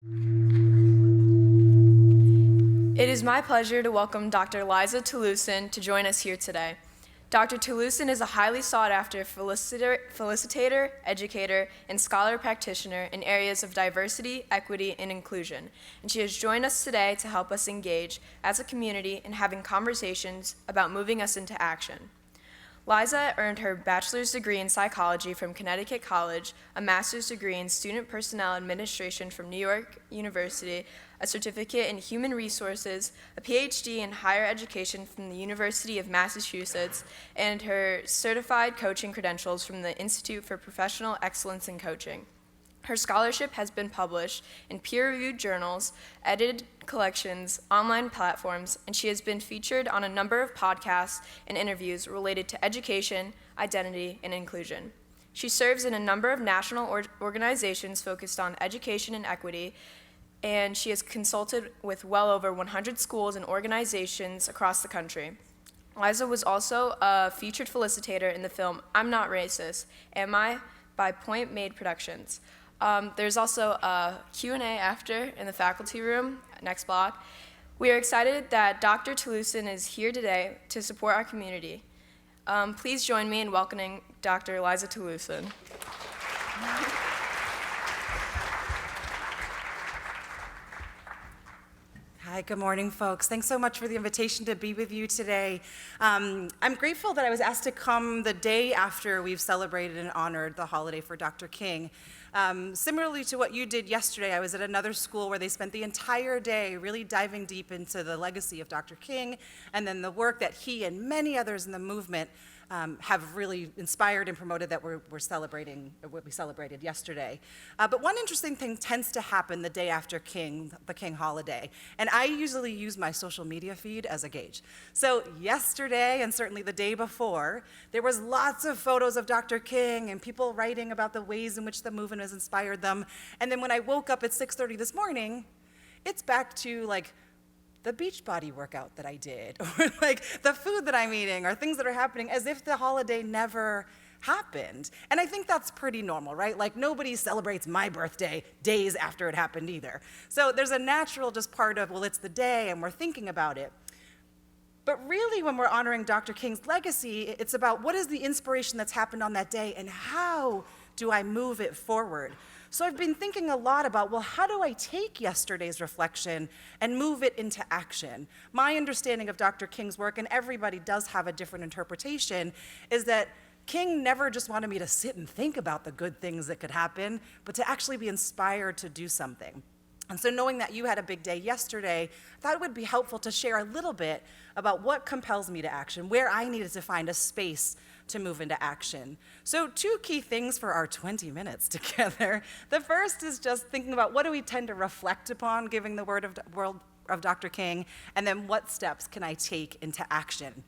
It is my pleasure to welcome Dr. Liza Talusan to join us here today. Dr. Talusan is a highly sought-after facilitator, educator, and scholar practitioner in areas of diversity, equity, and inclusion, and she has joined us today to help us engage as a community in having conversations about moving us into action. Liza earned her bachelor's degree in psychology from Connecticut College, a master's degree in student personnel administration from New York University, a certificate in human resources, a Ph.D. in higher education from the University of Massachusetts, and her certified coaching credentials from the Institute for Professional Excellence in Coaching. Her scholarship has been published in peer-reviewed journals, edited collections, online platforms, and she has been featured on a number of podcasts and interviews related to education, identity, and inclusion. She serves in a number of national organizations focused on education and equity, and she has consulted with well over 100 schools and organizations across the country. Liza was also a featured felicitator in the film I'm Not Racist, Am I? By Point Made Productions. There's also a Q&A after in the faculty room, next block. We are excited that Dr. Talusan is here today to support our community. Please join me in welcoming Dr. Liza Talusan. Hi, good morning, folks. Thanks so much for the invitation to be with you today. I'm grateful that I was asked to come the day after we've celebrated and honored the holiday for Dr. King. Similarly to what you did yesterday, I was at another school where they spent the entire day really diving deep into the legacy of Dr. King and then the work that he and many others in the movement have really inspired and promoted that we're celebrating, or what we celebrated yesterday. But one interesting thing tends to happen the day after the King holiday, and I usually use my social media feed as a gauge. So yesterday, and certainly the day before, there was lots of photos of Dr. King and people writing about the ways in which the movement has inspired them. And then when I woke up at 6:30 this morning, it's back to like the Beachbody workout that I did, or like the food that I'm eating, or things that are happening as if the holiday never happened. And I think that's pretty normal, right? Like nobody celebrates my birthday days after it happened either. So there's a natural just part of, well, it's the day and we're thinking about it. But really when we're honoring Dr. King's legacy, it's about what is the inspiration that's happened on that day and how do I move it forward? So I've been thinking a lot about, well, how do I take yesterday's reflection and move it into action? My understanding of Dr. King's work, and everybody does have a different interpretation, is that King never just wanted me to sit and think about the good things that could happen, but to actually be inspired to do something. And so knowing that you had a big day yesterday, I thought it would be helpful to share a little bit about what compels me to action, where I needed to find a space to move into action. So 2 key things for our 20 minutes together. The first is just thinking about what do we tend to reflect upon giving the world of Dr. King, and then what steps can I take into action?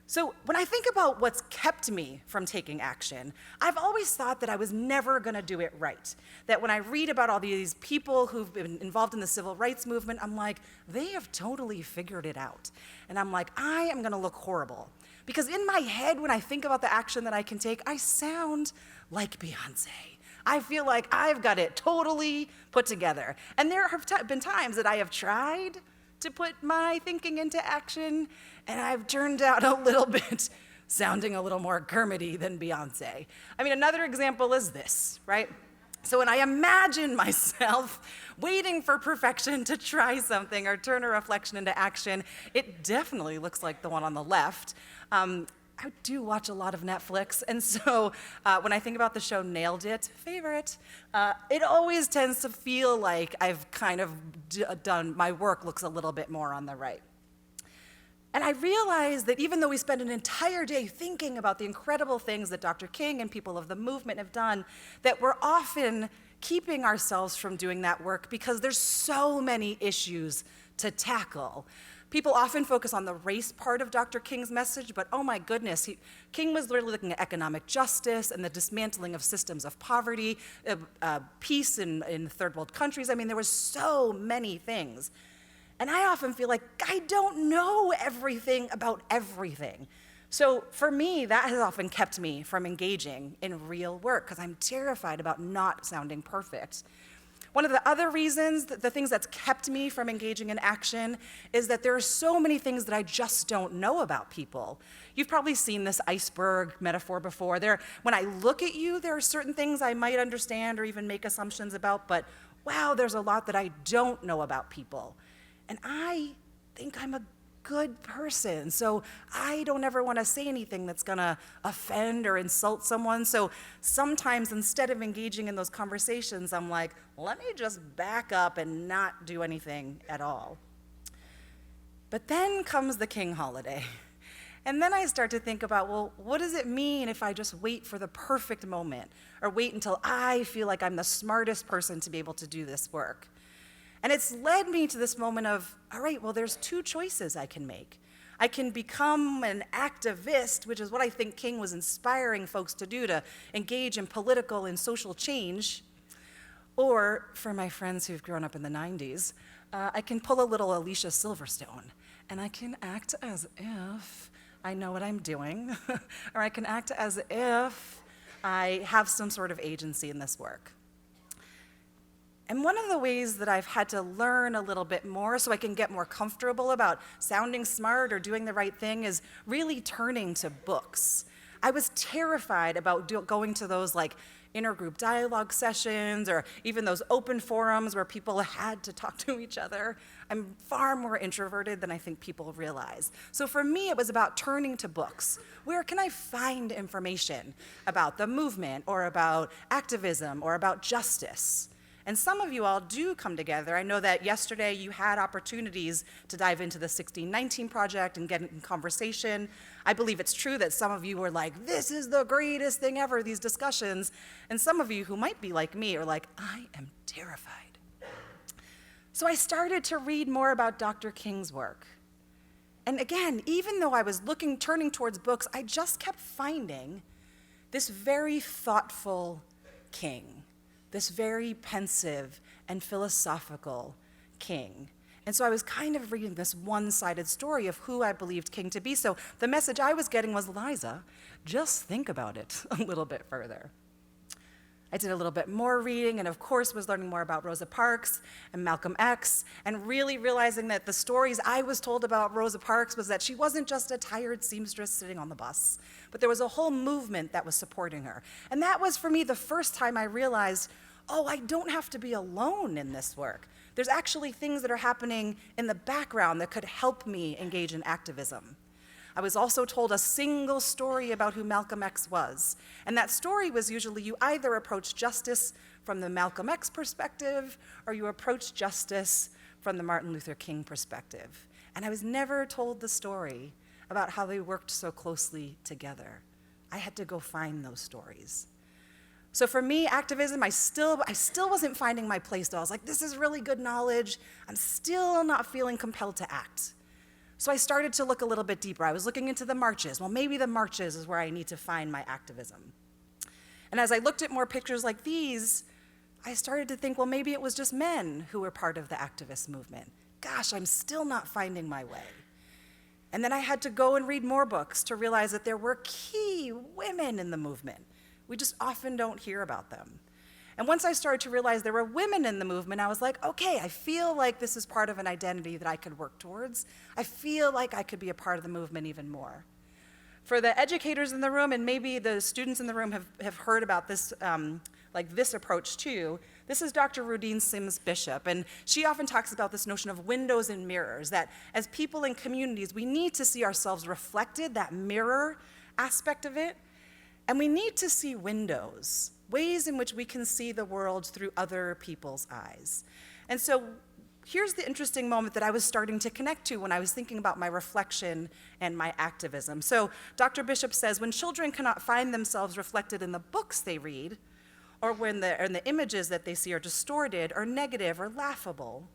So when I think about what's kept me from taking action, I've always thought that I was never gonna do it right. That when I read about all these people who've been involved in the civil rights movement, I'm like, they have totally figured it out. And I'm like, I am gonna look horrible. Because in my head, when I think about the action that I can take, I sound like Beyonce. I feel like I've got it totally put together. And there have been times that I have tried to put my thinking into action, and I've turned out a little bit sounding a little more Kermity than Beyonce. I mean, another example is this, right? So when I imagine myself waiting for perfection to try something or turn a reflection into action, it definitely looks like the one on the left. I do watch a lot of Netflix, and so when I think about the show Nailed It, favorite, it always tends to feel like I've kind of done, my work looks a little bit more on the right. And I realize that even though we spend an entire day thinking about the incredible things that Dr. King and people of the movement have done, that we're often keeping ourselves from doing that work because there's so many issues to tackle. People often focus on the race part of Dr. King's message, but oh my goodness, King was literally looking at economic justice and the dismantling of systems of poverty, peace in third world countries. I mean, there were so many things. And I often feel like I don't know everything about everything. So for me, that has often kept me from engaging in real work because I'm terrified about not sounding perfect. One of the other reasons, the things that's kept me from engaging in action, is that there are so many things that I just don't know about people. You've probably seen this iceberg metaphor before. When I look at you, there are certain things I might understand or even make assumptions about, but wow, there's a lot that I don't know about people. And I think I'm a good person, so I don't ever want to say anything that's gonna offend or insult someone. So sometimes instead of engaging in those conversations, I'm like, let me just back up and not do anything at all. But then comes the King holiday. And then I start to think about, well, what does it mean if I just wait for the perfect moment, or wait until I feel like I'm the smartest person to be able to do this work? And it's led me to this moment of, all right, well, there's two choices I can make. I can become an activist, which is what I think King was inspiring folks to do, to engage in political and social change. Or, for my friends who've grown up in the 90s, I can pull a little Alicia Silverstone, and I can act as if I know what I'm doing, or I can act as if I have some sort of agency in this work. And one of the ways that I've had to learn a little bit more so I can get more comfortable about sounding smart or doing the right thing is really turning to books. I was terrified about going to those like intergroup dialogue sessions or even those open forums where people had to talk to each other. I'm far more introverted than I think people realize. So for me, it was about turning to books. Where can I find information about the movement or about activism or about justice? And some of you all do come together. I know that yesterday you had opportunities to dive into the 1619 Project and get in conversation. I believe it's true that some of you were like, this is the greatest thing ever, these discussions. And some of you who might be like me are like, I am terrified. So I started to read more about Dr. King's work. And again, even though I was turning towards books, I just kept finding this very thoughtful king, this very pensive and philosophical king. And so I was kind of reading this one-sided story of who I believed King to be. So the message I was getting was, Liza, just think about it a little bit further. I did a little bit more reading and of course was learning more about Rosa Parks and Malcolm X and really realizing that the stories I was told about Rosa Parks was that she wasn't just a tired seamstress sitting on the bus, but there was a whole movement that was supporting her. And that was for me the first time I realized, oh, I don't have to be alone in this work. There's actually things that are happening in the background that could help me engage in activism. I was also told a single story about who Malcolm X was. And that story was usually you either approach justice from the Malcolm X perspective or you approach justice from the Martin Luther King perspective. And I was never told the story about how they worked so closely together. I had to go find those stories. So for me, activism, I still wasn't finding my place though. I was like, this is really good knowledge. I'm still not feeling compelled to act. So I started to look a little bit deeper. I was looking into the marches. Well, maybe the marches is where I need to find my activism. And as I looked at more pictures like these, I started to think, well, maybe it was just men who were part of the activist movement. Gosh, I'm still not finding my way. And then I had to go and read more books to realize that there were key women in the movement. We just often don't hear about them. And once I started to realize there were women in the movement, I was like, okay, I feel like this is part of an identity that I could work towards. I feel like I could be a part of the movement even more. For the educators in the room, and maybe the students in the room have heard about this, this approach too, this is Dr. Rudine Sims Bishop, and she often talks about this notion of windows and mirrors, that as people in communities, we need to see ourselves reflected, that mirror aspect of it, and we need to see windows, ways in which we can see the world through other people's eyes. And so here's the interesting moment that I was starting to connect to when I was thinking about my reflection and my activism. So Dr. Bishop says, when children cannot find themselves reflected in the books they read, or when the images that they see are distorted or negative or laughable,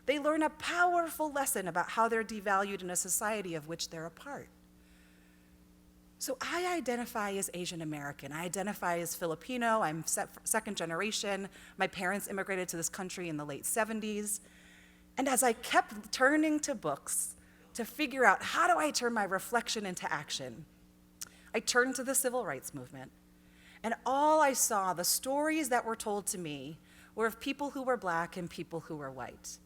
they learn a powerful lesson about how they're devalued in a society of which they're a part. So I identify as Asian American. I identify as Filipino. I'm second generation. My parents immigrated to this country in the late 70s. And as I kept turning to books to figure out how do I turn my reflection into action, I turned to the civil rights movement. And all I saw, the stories that were told to me, were of people who were Black and people who were white.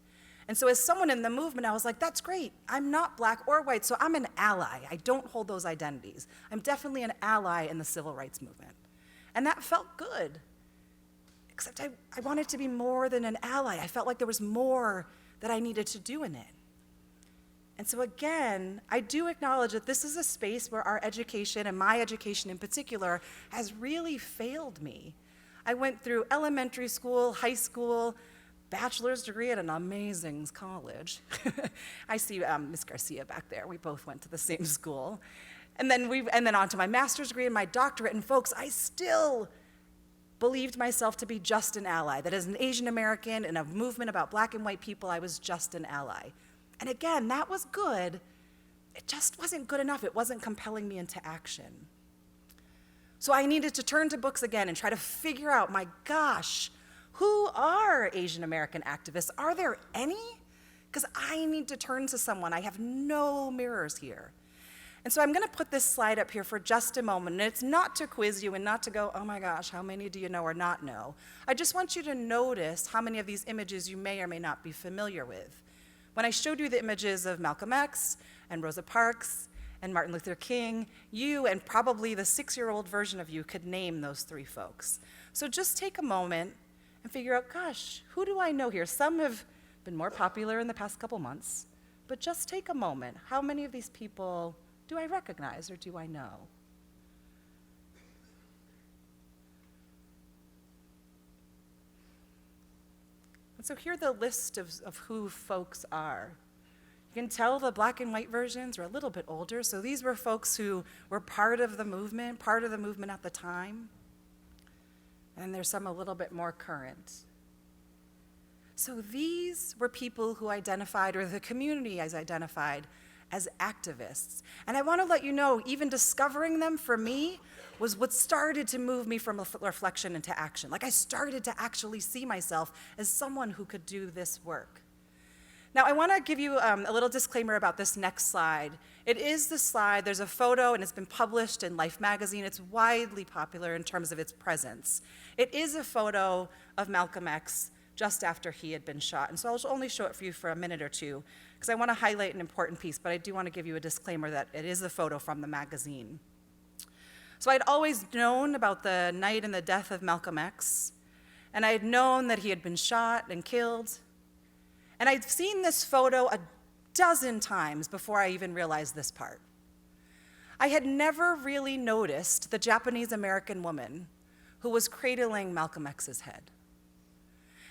And so as someone in the movement, I was like, that's great. I'm not Black or white, so I'm an ally. I don't hold those identities. I'm definitely an ally in the civil rights movement. And that felt good. Except I wanted to be more than an ally. I felt like there was more that I needed to do in it. And so again, I do acknowledge that this is a space where our education, and my education in particular, has really failed me. I went through elementary school, high school, bachelor's degree at an amazing college. I see Miss Garcia back there. We both went to the same school. And then on to my master's degree and my doctorate. And folks, I still believed myself to be just an ally, that as an Asian American in a movement about Black and white people, I was just an ally. And again, that was good. It just wasn't good enough. It wasn't compelling me into action. So I needed to turn to books again and try to figure out, my gosh, who are Asian American activists? Are there any? Because I need to turn to someone. I have no mirrors here. And so I'm going to put this slide up here for just a moment. And it's not to quiz you and not to go, oh my gosh, how many do you know or not know? I just want you to notice how many of these images you may or may not be familiar with. When I showed you the images of Malcolm X and Rosa Parks and Martin Luther King, you and probably the 6-year-old version of you could name those 3 folks. So just take a moment and figure out, gosh, who do I know here? Some have been more popular in the past couple months, but just take a moment. How many of these people do I recognize or do I know? And so here are the list of who folks are. You can tell the Black and white versions are a little bit older, so these were folks who were part of the movement at the time. And there's some a little bit more current. So these were people who identified, or the community has identified, as activists. And I want to let you know, even discovering them for me was what started to move me from reflection into action. Like I started to actually see myself as someone who could do this work. Now I want to give you a little disclaimer about this next slide. It is the slide, there's a photo and it's been published in Life magazine. It's widely popular in terms of its presence. It is a photo of Malcolm X just after he had been shot. And so I'll only show it for you for a minute or two, because I want to highlight an important piece, but I do want to give you a disclaimer that it is a photo from the magazine. So I'd always known about the night and the death of Malcolm X, and I had known that he had been shot and killed. And I'd seen this photo a dozen times before I even realized this part. I had never really noticed the Japanese American woman who was cradling Malcolm X's head.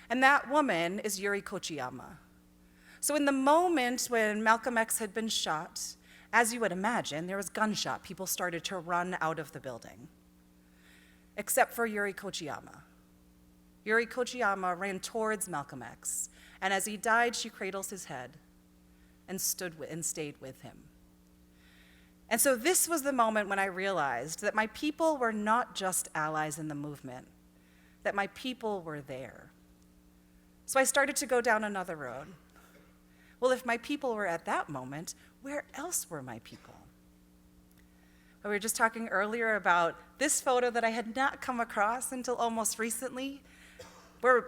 And that woman is Yuri Kochiyama. So in the moment when Malcolm X had been shot, as you would imagine, there was gunshot. People started to run out of the building, except for Yuri Kochiyama. Yuri Kochiyama ran towards Malcolm X, and as he died, she cradles his head and stayed with him. And so this was the moment when I realized that my people were not just allies in the movement, that my people were there. So I started to go down another road. Well, if my people were at that moment, where else were my people? We were just talking earlier about this photo that I had not come across until almost recently, where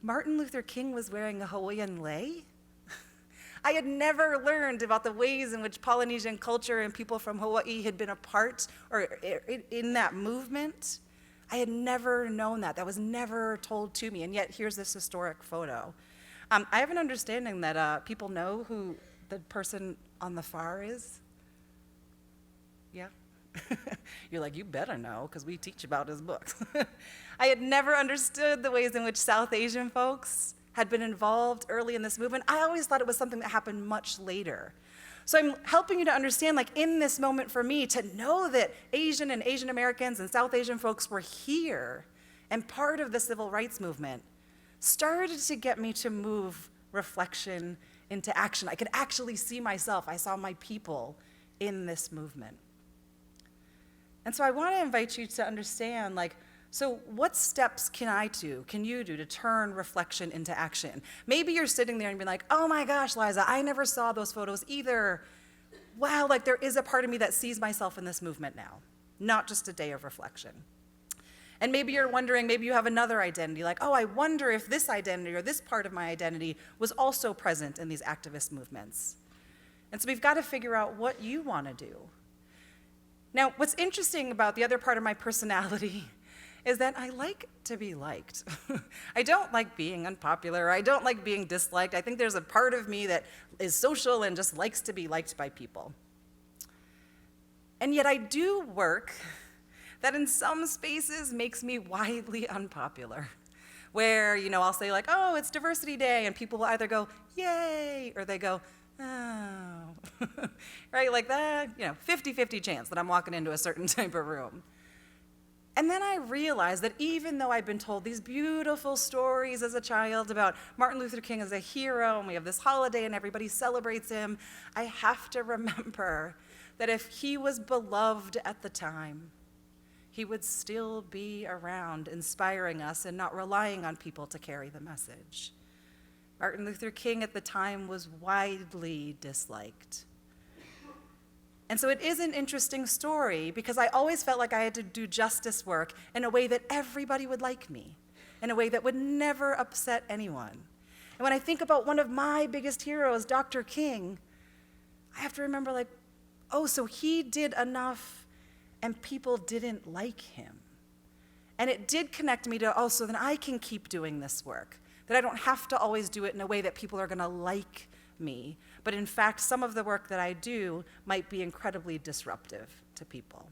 Martin Luther King was wearing a Hawaiian lei. I had never learned about the ways in which Polynesian culture and people from Hawaii had been a part or in that movement. I had never known that. That was never told to me, and yet here's this historic photo. I have an understanding that people know who the person on the far is. Yeah? You're like, you better know, because we teach about his books. I had never understood the ways in which South Asian folks had been involved early in this movement. I always thought it was something that happened much later. So I'm helping you to understand, like in this moment for me, to know that Asian and Asian Americans and South Asian folks were here and part of the civil rights movement started to get me to move reflection into action. I could actually see myself. I saw my people in this movement. And so I want to invite you to understand, like, so what steps can you do to turn reflection into action? Maybe you're sitting there and be like, oh my gosh, Liza, I never saw those photos either. Wow, like there is a part of me that sees myself in this movement now, not just a day of reflection. And maybe you're wondering, maybe you have another identity, like, oh, I wonder if this identity or this part of my identity was also present in these activist movements. And so we've got to figure out what you want to do. Now, what's interesting about the other part of my personality is that I like to be liked. I don't like being unpopular. I don't like being disliked. I think there's a part of me that is social and just likes to be liked by people. And yet I do work that in some spaces makes me widely unpopular, where, I'll say like, oh, it's Diversity Day, and people will either go, yay, or they go, oh, right, like that, 50-50 chance that I'm walking into a certain type of room. And then I realized that even though I'd been told these beautiful stories as a child about Martin Luther King as a hero, and we have this holiday and everybody celebrates him, I have to remember that if he was beloved at the time, he would still be around inspiring us and not relying on people to carry the message. Martin Luther King at the time was widely disliked. And so it is an interesting story because I always felt like I had to do justice work in a way that everybody would like me, in a way that would never upset anyone. And when I think about one of my biggest heroes, Dr. King, I have to remember like, oh, so he did enough and people didn't like him. And it did connect me to, oh, so then I can keep doing this work, that I don't have to always do it in a way that people are gonna like me, but in fact, some of the work that I do might be incredibly disruptive to people.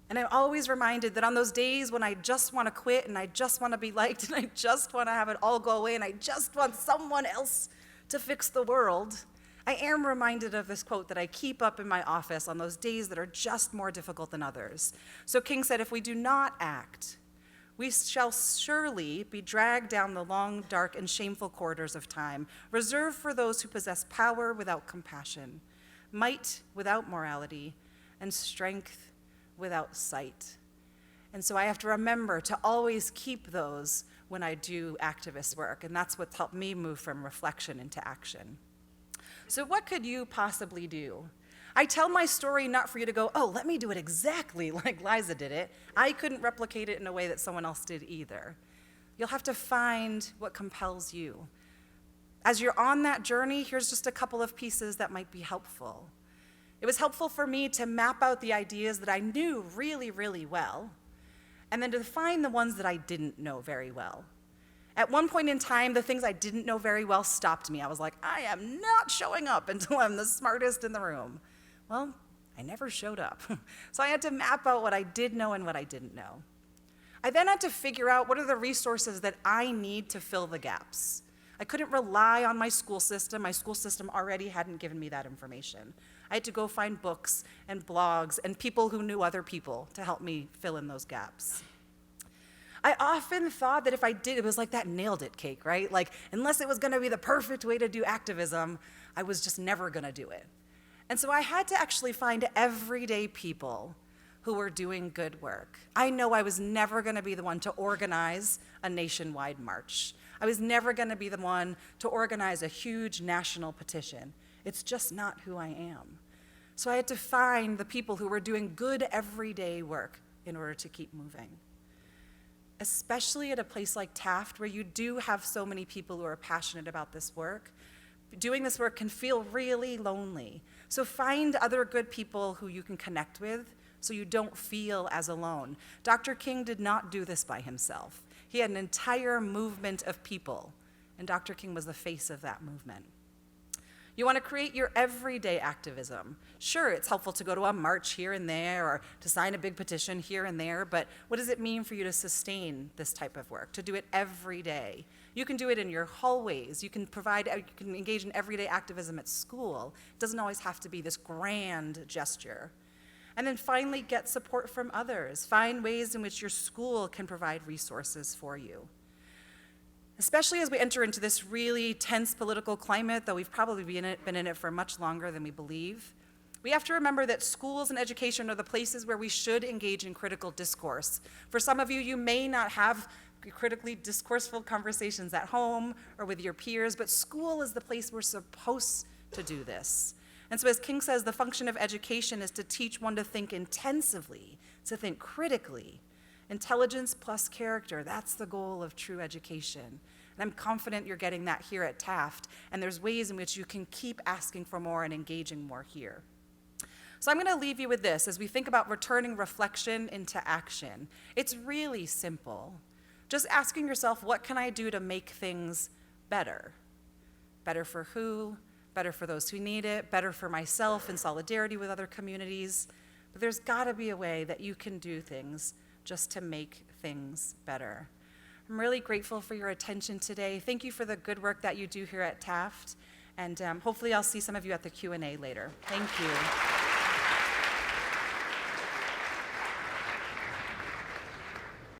And I'm always reminded that on those days when I just want to quit and I just want to be liked and I just want to have it all go away and I just want someone else to fix the world, I am reminded of this quote that I keep up in my office on those days that are just more difficult than others. So King said, if we do not act, we shall surely be dragged down the long, dark, and shameful corridors of time, reserved for those who possess power without compassion, might without morality, and strength without sight. And so I have to remember to always keep those when I do activist work, and that's what's helped me move from reflection into action. So what could you possibly do? I tell my story not for you to go, oh, let me do it exactly like Liza did it. I couldn't replicate it in a way that someone else did either. You'll have to find what compels you. As you're on that journey, here's just a couple of pieces that might be helpful. It was helpful for me to map out the ideas that I knew really, really well, and then to find the ones that I didn't know very well. At one point in time, the things I didn't know very well stopped me. I was like, I am not showing up until I'm the smartest in the room. Well, I never showed up. So I had to map out what I did know and what I didn't know. I then had to figure out what are the resources that I need to fill the gaps. I couldn't rely on my school system. My school system already hadn't given me that information. I had to go find books and blogs and people who knew other people to help me fill in those gaps. I often thought that if I did, it was like that nailed it cake, right? Like, unless it was gonna be the perfect way to do activism, I was just never gonna do it. And so I had to actually find everyday people who were doing good work. I know I was never gonna be the one to organize a nationwide march. I was never gonna be the one to organize a huge national petition. It's just not who I am. So I had to find the people who were doing good everyday work in order to keep moving. Especially at a place like Taft, where you do have so many people who are passionate about this work, doing this work can feel really lonely. So find other good people who you can connect with so you don't feel as alone. Dr. King did not do this by himself. He had an entire movement of people, and Dr. King was the face of that movement. You want to create your everyday activism. Sure, it's helpful to go to a march here and there or to sign a big petition here and there, but what does it mean for you to sustain this type of work, to do it every day? You can do it in your hallways. You can engage in everyday activism at school. It doesn't always have to be this grand gesture. And then finally, get support from others. Find ways in which your school can provide resources for you. Especially as we enter into this really tense political climate, though we've probably been in it for much longer than we believe, we have to remember that schools and education are the places where we should engage in critical discourse. For some of you, you may not have critically discourseful conversations at home or with your peers, but school is the place we're supposed to do this. And so as King says, the function of education is to teach one to think intensively, to think critically. Intelligence plus character, that's the goal of true education. And I'm confident you're getting that here at Taft, and there's ways in which you can keep asking for more and engaging more here. So I'm going to leave you with this as we think about returning reflection into action. It's really simple. Just asking yourself, what can I do to make things better? Better for who? Better for those who need it? Better for myself in solidarity with other communities? But there's got to be a way that you can do things just to make things better. I'm really grateful for your attention today. Thank you for the good work that you do here at Taft, and hopefully I'll see some of you at the Q&A later. Thank you.